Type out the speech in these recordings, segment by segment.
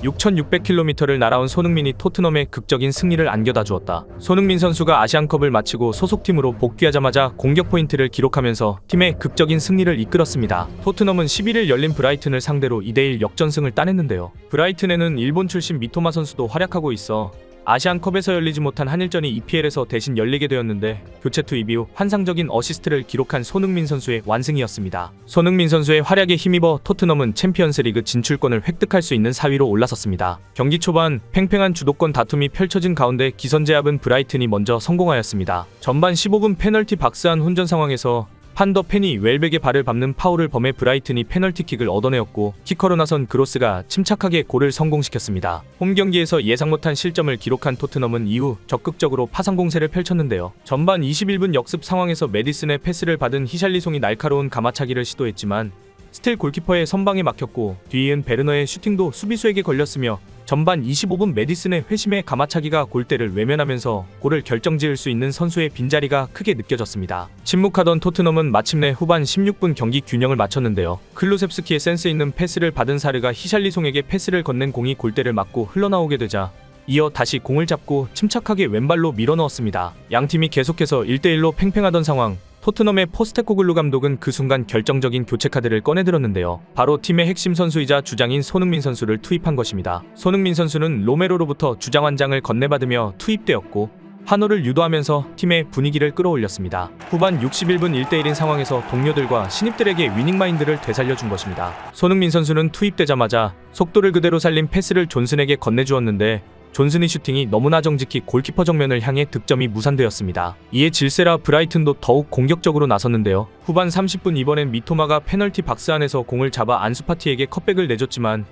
6,600km를 날아온 손흥민이 토트넘에 극적인 승리를 안겨다 주었다. 손흥민 선수가 아시안컵을 마치고 소속팀으로 복귀하자마자 공격 포인트를 기록하면서 팀의 극적인 승리를 이끌었습니다. 토트넘은 11일 열린 브라이튼을 상대로 2대1 역전승을 따냈는데요. 브라이튼에는 일본 출신 미토마 선수도 활약하고 있어 아시안컵에서 열리지 못한 한일전이 EPL에서 대신 열리게 되었는데 교체 투입 이후 환상적인 어시스트를 기록한 손흥민 선수의 완승이었습니다. 손흥민 선수의 활약에 힘입어 토트넘은 챔피언스리그 진출권을 획득할 수 있는 4위로 올라섰습니다. 경기 초반 팽팽한 주도권 다툼이 펼쳐진 가운데 기선제압은 브라이튼이 먼저 성공하였습니다. 전반 15분 페널티 박스 안 혼전 상황에서 판더 펜이 웰백의 발을 밟는 파울을 범해 브라이튼이 페널티킥을 얻어내었고 키커로 나선 그로스가 침착하게 골을 성공시켰습니다. 홈경기에서 예상 못한 실점을 기록한 토트넘은 이후 적극적으로 파상 공세를 펼쳤는데요. 전반 21분 역습 상황에서 메디슨의 패스를 받은 히샬리송이 날카로운 가마차기를 시도했지만 스틸 골키퍼의 선방에 막혔고 뒤이은 베르너의 슈팅도 수비수에게 걸렸으며 전반 25분 메디슨의 회심의 가마차기가 골대를 외면하면서 골을 결정지을 수 있는 선수의 빈자리가 크게 느껴졌습니다. 침묵하던 토트넘은 마침내 후반 16분 경기 균형을 맞췄는데요. 클루셉스키의 센스 있는 패스를 받은 사르가 히샬리송에게 패스를 건넨 공이 골대를 맞고 흘러나오게 되자 이어 다시 공을 잡고 침착하게 왼발로 밀어넣었습니다. 양팀이 계속해서 1대1로 팽팽하던 상황, 토트넘의 포스테코글루 감독은 그 순간 결정적인 교체 카드를 꺼내들었는데요. 바로 팀의 핵심 선수이자 주장인 손흥민 선수를 투입한 것입니다. 손흥민 선수는 로메로로부터 주장 완장을 건네받으며 투입되었고 환호를 유도하면서 팀의 분위기를 끌어올렸습니다. 후반 61분 1대1인 상황에서 동료들과 신입들에게 위닝 마인드를 되살려준 것입니다. 손흥민 선수는 투입되자마자 속도를 그대로 살린 패스를 존슨에게 건네주었는데 존슨의 슈팅이 너무나 정직히 골키퍼 정면을 향해 득점이 무산되었습니다. 이에 질세라 브라이튼도 더욱 공격적으로 나섰는데요. 후반 30분 이번엔 미토마가 페널티 박스 안에서 공을 잡아 안수파티에게 컷백을 내줬지만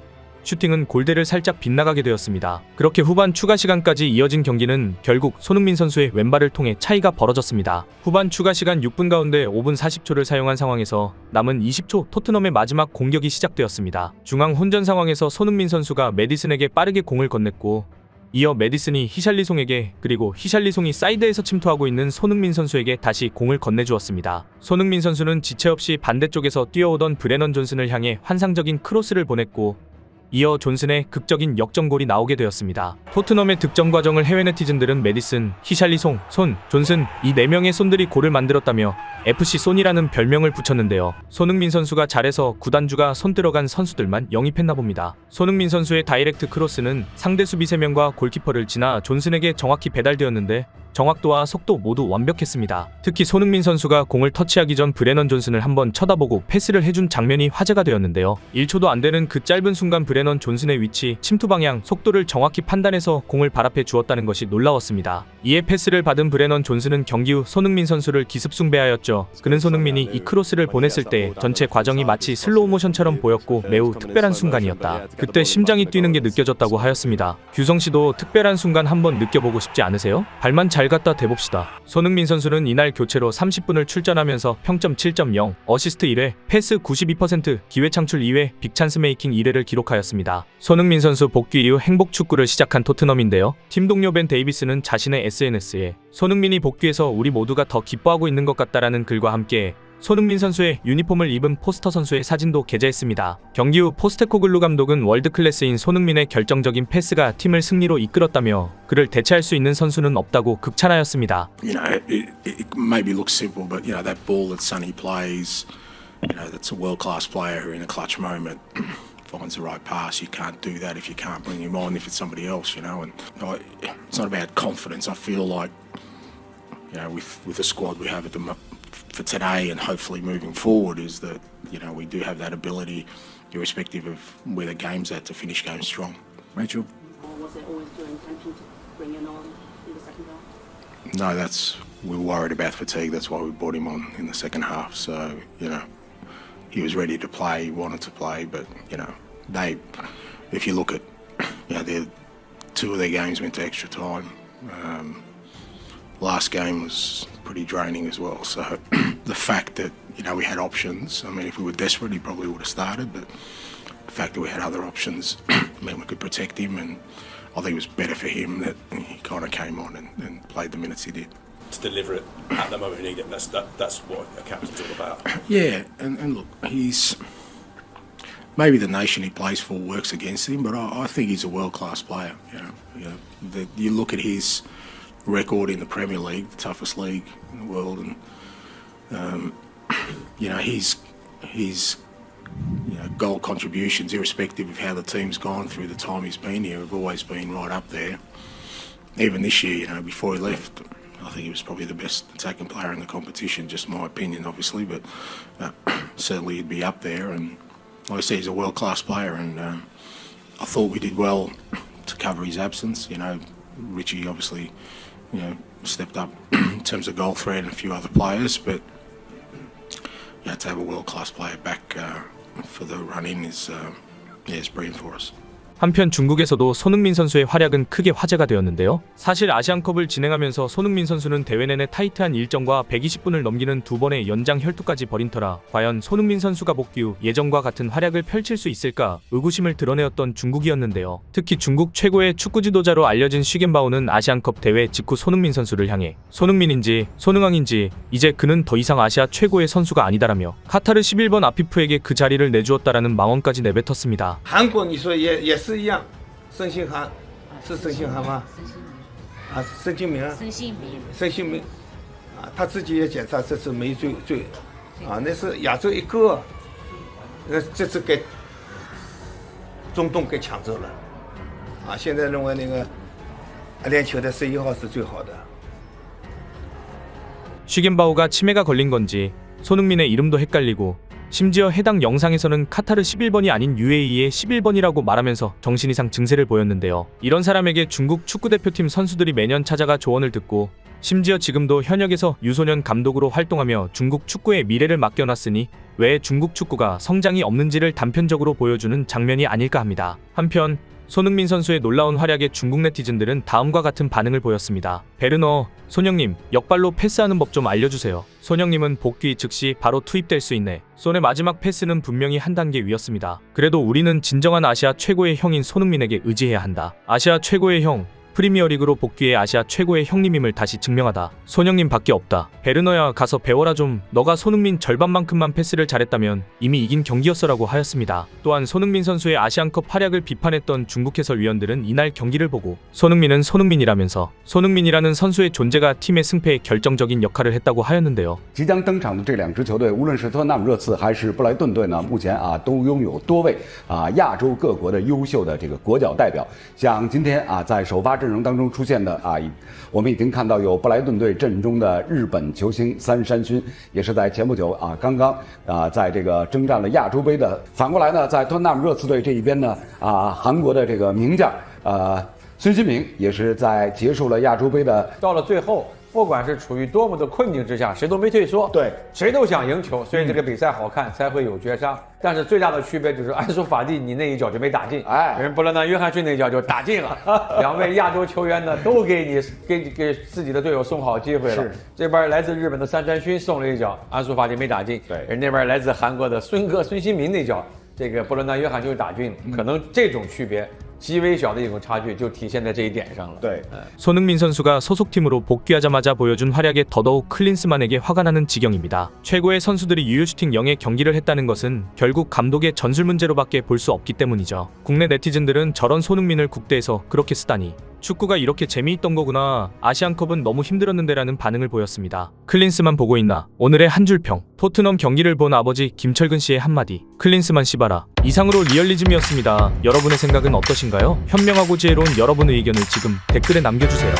슈팅은 골대를 살짝 빗나가게 되었습니다. 그렇게 후반 추가 시간까지 이어진 경기는 결국 손흥민 선수의 왼발을 통해 차이가 벌어졌습니다. 후반 추가 시간 6분 가운데 5분 40초를 사용한 상황에서 남은 20초 토트넘의 마지막 공격이 시작되었습니다. 중앙 혼전 상황에서 손흥민 선수가 메디슨에게 빠르게 공을 건넸고 이어 메디슨이 히샬리송에게 그리고 히샬리송이 사이드에서 침투하고 있는 손흥민 선수에게 다시 공을 건네주었습니다. 손흥민 선수는 지체 없이 반대쪽에서 뛰어오던 브레넌 존슨을 향해 환상적인 크로스를 보냈고 이어 존슨의 극적인 역전골이 나오게 되었습니다. 토트넘의 득점 과정을 해외 네티즌들은 메디슨, 히샬리송, 손, 존슨 이 4명의 손들이 골을 만들었다며 FC 손이라는 별명을 붙였는데요. 손흥민 선수가 잘해서 구단주가 손 들어간 선수들만 영입했나 봅니다. 손흥민 선수의 다이렉트 크로스는 상대 수비 3명과 골키퍼를 지나 존슨에게 정확히 배달되었는데 정확도와 속도 모두 완벽했습니다. 특히 손흥민 선수가 공을 터치하기 전 브레넌 존슨을 한번 쳐다보고 패스를 해준 장면이 화제가 되었는데요. 1초도 안 되는 그 짧은 순간 브레넌 존슨의 위치, 침투 방향, 속도를 정확히 판단해서 공을 발 앞에 주었다는 것이 놀라웠습니다. 이에 패스를 받은 브레넌 존슨은 경기 후 손흥민 선수를 기습숭배하였죠. 그는 손흥민이 이 크로스를 보냈을 때 전체 과정이 마치 슬로우 모션처럼 보였고 매우 특별한 순간이었다. 그때 심장이 뛰는 게 느껴졌다고 하였습니다. 규성 씨도 특별한 순간 한번 느껴보고 싶지 않으세요? 발만 잘 갖다 대봅시다. 손흥민 선수는 이날 교체로 30분을 출전하면서 평점 7.0, 어시스트 1회, 패스 92%, 기회 창출 2회, 빅찬스 메이킹 1회를 기록하였습니다. 손흥민 선수 복귀 이후 행복 축구를 시작한 토트넘인데요. 팀 동료 벤 데이비스는 자신의 SNS에 손흥민이 복귀해서 우리 모두가 더 기뻐하고 있는 것 같다라는 글과 함께 손흥민 선수의 유니폼을 입은 포스터 선수의 사진도 게재했습니다. 경기 후 포스테코글루 감독은 월드클래스인 손흥민의 결정적인 패스가 팀을 승리로 이끌었다며 그를 대체할 수 있는 선수는 없다고 극찬하였습니다. You know, it maybe looks simple, but you know that ball that Sonny plays, you know that's a world-class player who in a clutch moment finds the right pass. You can't do that if you can't bring him on if it's somebody else, you know. And it's not about confidence. I feel like, you know, with the squad we have at the for today and hopefully moving forward is that, you know, we do have that ability, irrespective of where the game's at, to finish games strong. Rachel? Was it always your intention to bring him on in the second half? No, we were worried about fatigue. That's why we brought him on in the second half. So, you know, he was ready to play, he wanted to play, but, you know, if you look at, you know, 2 of their games went to extra time. Last game was pretty draining as well. So the fact that, you know, we had options, I mean, if we were desperate, he probably would have started, but the fact that we had other options meant we could protect him, and I think it was better for him that he kind of came on and played the minutes he did. To deliver it at the moment we need it, that's what a captain's all about. Yeah, and look, he's maybe the nation he plays for works against him, but I think he's a world-class player. You look at his record in the Premier League, the toughest league in the world, and his goal contributions, irrespective of how the team's gone through the time he's been here, have always been right up there. Even this year, before he left, I think he was probably the best attacking player in the competition, just my opinion, obviously, but certainly he'd be up there. And like I say, he's a world-class player, and I thought we did well to cover his absence. Richie obviously, stepped up in terms of goal threat and a few other players, but to have a world-class player back for the run-in is brilliant for us. 한편 중국에서도 손흥민 선수의 활약은 크게 화제가 되었는데요. 사실 아시안컵을 진행하면서 손흥민 선수는 대회 내내 타이트한 일정과 120분을 넘기는 2번의 연장 혈투까지 벌인 터라 과연 손흥민 선수가 복귀 후 예전과 같은 활약을 펼칠 수 있을까 의구심을 드러내었던 중국이었는데요. 특히 중국 최고의 축구 지도자로 알려진 쉬겐바오는 아시안컵 대회 직후 손흥민 선수를 향해 손흥민인지 손흥왕인지 이제 그는 더 이상 아시아 최고의 선수가 아니다라며 카타르 11번 아피프에게 그 자리를 내주었다라는 망언까지 내뱉었습니다. 韩国你说也是一样，申信涵是申信涵吗？啊，申庆明，申信明，啊，他自己也检查这次没罪，啊，那是亚洲一个，这次给中东给抢走了，啊，现在认为那个阿联酋的11号是最好的。 쉬겐바오가 치매가 걸린 건지 손흥민의 이름도 헷갈리고 심지어 해당 영상에서는 카타르 11번이 아닌 UAE의 11번이라고 말하면서 정신이상 증세를 보였는데요. 이런 사람에게 중국 축구대표팀 선수들이 매년 찾아가 조언을 듣고 심지어 지금도 현역에서 유소년 감독으로 활동하며 중국 축구의 미래를 맡겨놨으니 왜 중국 축구가 성장이 없는지를 단편적으로 보여주는 장면이 아닐까 합니다. 한편 손흥민 선수의 놀라운 활약에 중국 네티즌들은 다음과 같은 반응을 보였습니다. 베르너, 손영님, 역발로 패스하는 법 좀 알려주세요. 손영님은 복귀 즉시 바로 투입될 수 있네. 손의 마지막 패스는 분명히 한 단계 위였습니다. 그래도 우리는 진정한 아시아 최고의 형인 손흥민에게 의지해야 한다. 아시아 최고의 형, 프리미어리그로 복귀해 아시아 최고의 형님임을 다시 증명하다. 손영님 밖에 없다. 베르너야 가서 배워라 좀. 너가 손흥민 절반만큼만 패스를 잘했다면 이미 이긴 경기였어라고 하였습니다. 또한 손흥민 선수의 아시안컵 활약을 비판했던 중국 해설위원들은 이날 경기를 보고 손흥민은 손흥민이라면서 손흥민이라는 선수의 존재가 팀의 승패에 결정적인 역할을 했다고 하였는데요. 即将登场的这两支球队，无论是特纳姆热刺还是布莱顿队呢，目前都拥有多位亚洲各国的优秀的这个国脚代表。像今天在首发阵容当中出现的我们已经看到有布莱顿队阵中的日本球星三山勋，也是在前不久刚刚在这个征战了亚洲杯的。反过来呢，在特纳姆热刺队这一边呢韩国的这个名将孙兴民也是在结束了亚洲杯的。到了最后，不管是处于多么的困境之下，谁都没退缩，对，谁都想赢球，所以这个比赛好看，才会有绝杀。但是最大的区别就是安苏法蒂你那一脚就没打进，人布伦纳约翰逊那一脚就打进了。两位亚洲球员呢，都给自己的队友送好机会了。是这边来自日本的三山勋送了一脚，安苏法蒂没打进，对，人那边来自韩国的孙兴民那脚，这个布伦纳约翰逊打进，可能这种区别。 极微小的一种差距就体现在这一点上了。 对， 손흥민 선수가 소속팀으로 복귀하자마자 보여준 활약에 더더욱 클린스만에게 화가 나는 지경입니다. 최고의 선수들이 유효슈팅 0의 경기를 했다는 것은 결국 감독의 전술 문제로밖에 볼 수 없기 때문이죠. 국내 네티즌들은 저런 손흥민을 국대에서 그렇게 쓰다니 축구가 이렇게 재미있던 거구나. 아시안컵은 너무 힘들었는데라는 반응을 보였습니다. 클린스만 보고 있나? 오늘의 한 줄 평. 토트넘 경기를 본 아버지 김철근 씨의 한마디. 클린스만 씨바라. 이상으로 리얼리즘이었습니다. 여러분의 생각은 어떠신가요? 현명하고 지혜로운 여러분의 의견을 지금 댓글에 남겨주세요.